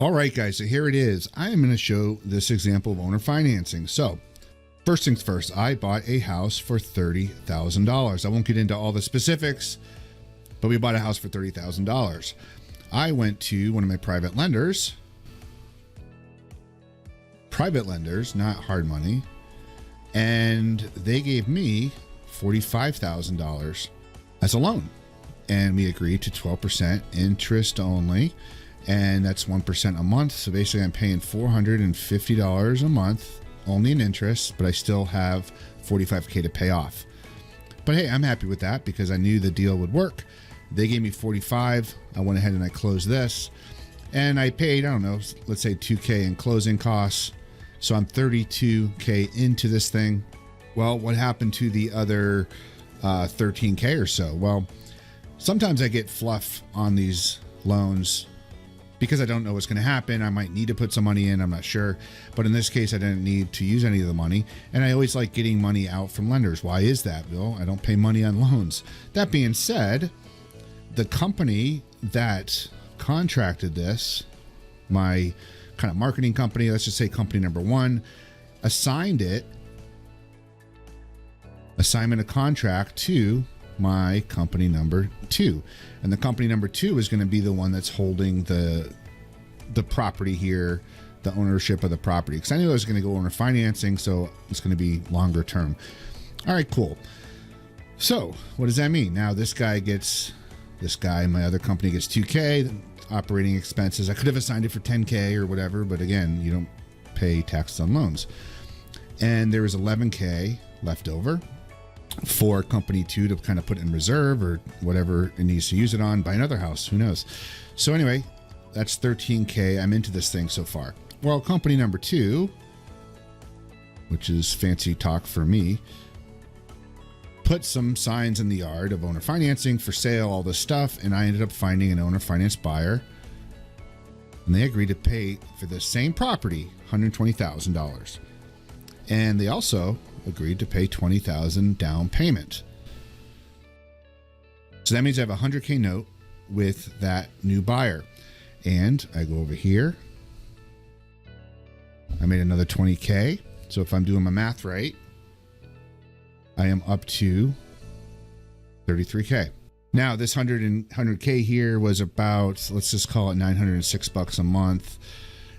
All right, guys, so here it is. I am going to show this example of owner financing. So first things first, I bought a house for $30,000. I won't get into all the specifics, but we bought a house for $30,000. I went to one of my private lenders, not hard money, and they gave me $45,000 as a loan. And we agreed to 12% interest only, and that's 1% a month. So basically I'm paying $450 a month only in interest, but I still have $45K to pay off. But hey, I'm happy with that because I knew the deal would work. They gave me 45. I went ahead and I closed this, and I paid, I don't know, let's say $2K in closing costs. So I'm $32K into this thing. Well, what happened to the other $13K or so? Well, sometimes I get fluff on these loans because I don't know what's going to happen. I might need to put some money in, I'm not sure. But in this case, I didn't need to use any of the money. And I always like getting money out from lenders. Why is that, Bill? I don't pay money on loans. That being said, the company that contracted this, my kind of marketing company, let's just say company number one, assigned assignment of contract to my company number two. And the company number two is going to be the one that's holding the property here, the ownership of the property. Because I knew I was going to go owner financing, so it's going to be longer term. All right, cool. So what does that mean? Now this guy, my other company gets 2K, operating expenses. I could have assigned it for 10K or whatever, but again, you don't pay taxes on loans. And there was 11K left over for company two to kind of put in reserve or whatever it needs to use it on, buy another house, who knows? So anyway, that's 13K. I'm into this thing so far. Well, company number two, which is fancy talk for me, put some signs in the yard of owner financing for sale, all this stuff, and I ended up finding an owner finance buyer, and they agreed to pay for the same property $120,000, and they also agreed to pay $20,000 down payment. So that means I have a $100K note with that new buyer, and I go over here. I made another 20K. So if I'm doing my math right, I am up to 33K. Now this 100K here was about, let's just call it $906 a month.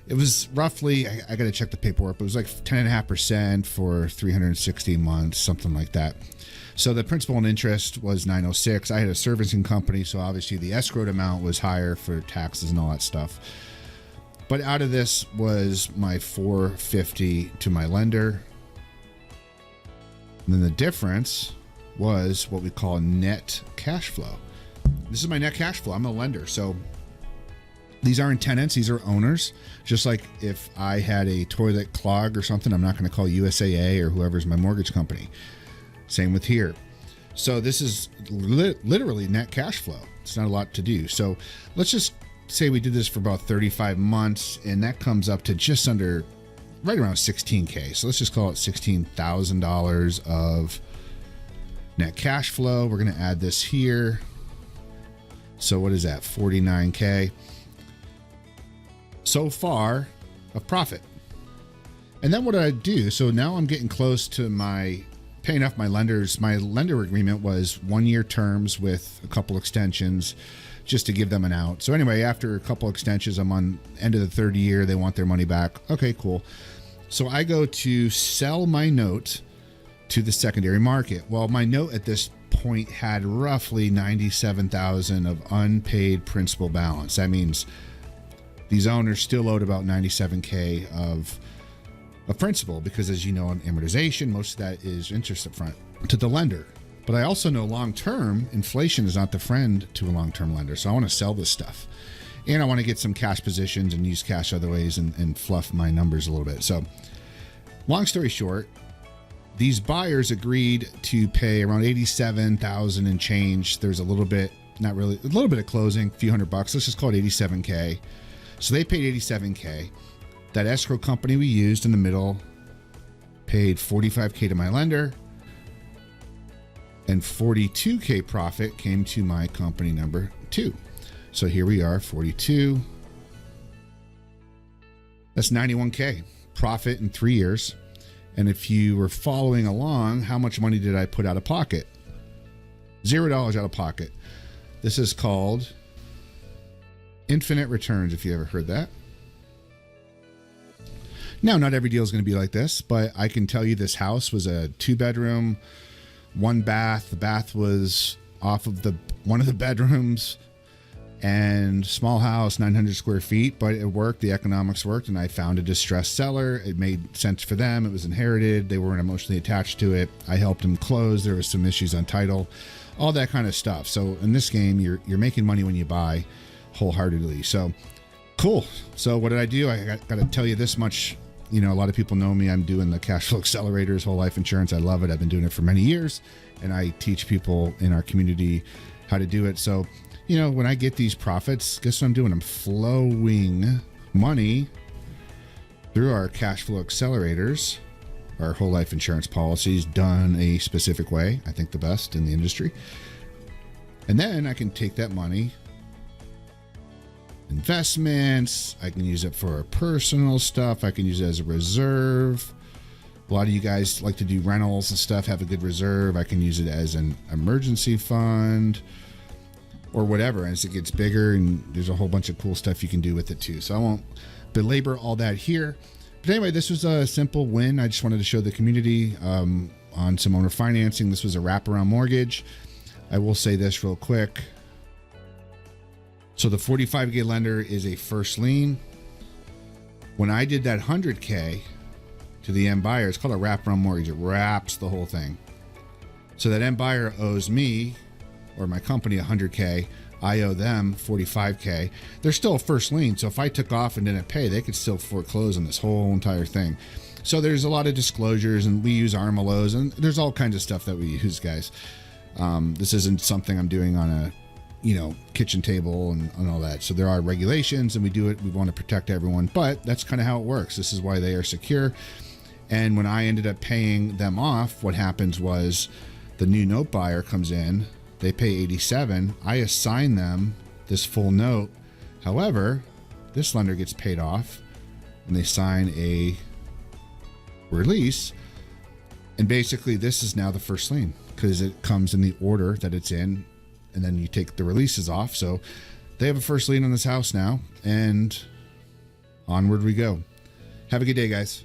It was roughly, I got to check the paperwork, but it was like 10.5% for 360 months, something like that. So the principal and interest was 906. I had a servicing company, so obviously the escrowed amount was higher for taxes and all that stuff. But out of this was my 450 to my lender. And then the difference was what we call net cash flow. This is my net cash flow. I'm a lender. So these aren't tenants, these are owners. Just like if I had a toilet clog or something, I'm not going to call USAA or whoever's my mortgage company. Same with here. So this is literally net cash flow. It's not a lot to do. So let's just say we did this for about 35 months, and that comes up to just under, right around 16K. So let's just call it $16,000 of net cash flow. We're going to add this here. So what is that? 49K. So far of profit. And then what did I do? So now I'm getting close to paying off my lenders. My lender agreement was 1 year terms with a couple extensions just to give them an out. So anyway, after a couple extensions, I'm on end of the third year. They want their money back. Okay, cool. So I go to sell my note to the secondary market. Well, my note at this point had roughly $97,000 of unpaid principal balance. That means these owners still owed about $97K of principal, because as you know, on amortization, most of that is interest up front to the lender. But I also know long-term inflation is not the friend to a long-term lender. So I want to sell this stuff, and I want to get some cash positions and use cash other ways and fluff my numbers a little bit. So long story short, these buyers agreed to pay around $87,000 and change. There's a little bit, not really, a little bit of closing, a few $100. Let's just call it $87K. So they paid $87K. That escrow company we used in the middle paid $45K to my lender, and $42K profit came to my company number two. So here we are, 42, That's 91K profit in 3 years. And if you were following along, how much money did I put out of pocket? $0 out of pocket. This is called infinite returns, if you ever heard that. Now, not every deal is going to be like this, but I can tell you this house was a 2-bedroom, 1 bath. The bath was off of one of the bedrooms, and small house, 900 square feet, but it worked. The economics worked, and I found a distressed seller. It made sense for them. It was inherited. They weren't emotionally attached to it. I helped them close. There was some issues on title, all that kind of stuff. So in this game, you're making money when you buy wholeheartedly. So cool. So what did I do? I got to tell you this much. You know, a lot of people know me. I'm doing the Cashflow Accelerators, whole life insurance. I love it. I've been doing it for many years, and I teach people in our community how to do it. So, you know, when I get these profits, guess what I'm doing? I'm flowing money through our Cashflow Accelerators, our whole life insurance policies done a specific way. I think the best in the industry. And then I can take that money, investments, I can use it for personal stuff, I can use it as a reserve. A lot of you guys like to do rentals and stuff, have a good reserve. I can use it as an emergency fund or whatever. As it gets bigger, and there's a whole bunch of cool stuff you can do with it too. So I won't belabor all that here. But anyway, this was a simple win. I just wanted to show the community on some owner financing. This was a wraparound mortgage. I will say this real quick. So the 45K lender is a first lien. When I did that 100K to the end buyer, it's called a wraparound mortgage. It wraps the whole thing. So that end buyer owes me or my company 100K. I owe them 45K. They're still a first lien. So if I took off and didn't pay, they could still foreclose on this whole entire thing. So there's a lot of disclosures, and we use Armalos, and there's all kinds of stuff that we use, guys. This isn't something I'm doing on a kitchen table and all that. So there are regulations, and we do it. We want to protect everyone, but that's kind of how it works. This is why they are secure. And when I ended up paying them off, what happens was the new note buyer comes in, they pay 87. I assign them this full note. However, this lender gets paid off, and they sign a release. And basically this is now the first lien because it comes in the order that it's in. And then you take the releases off. So they have a first lien on this house now, and onward we go. Have a good day, guys.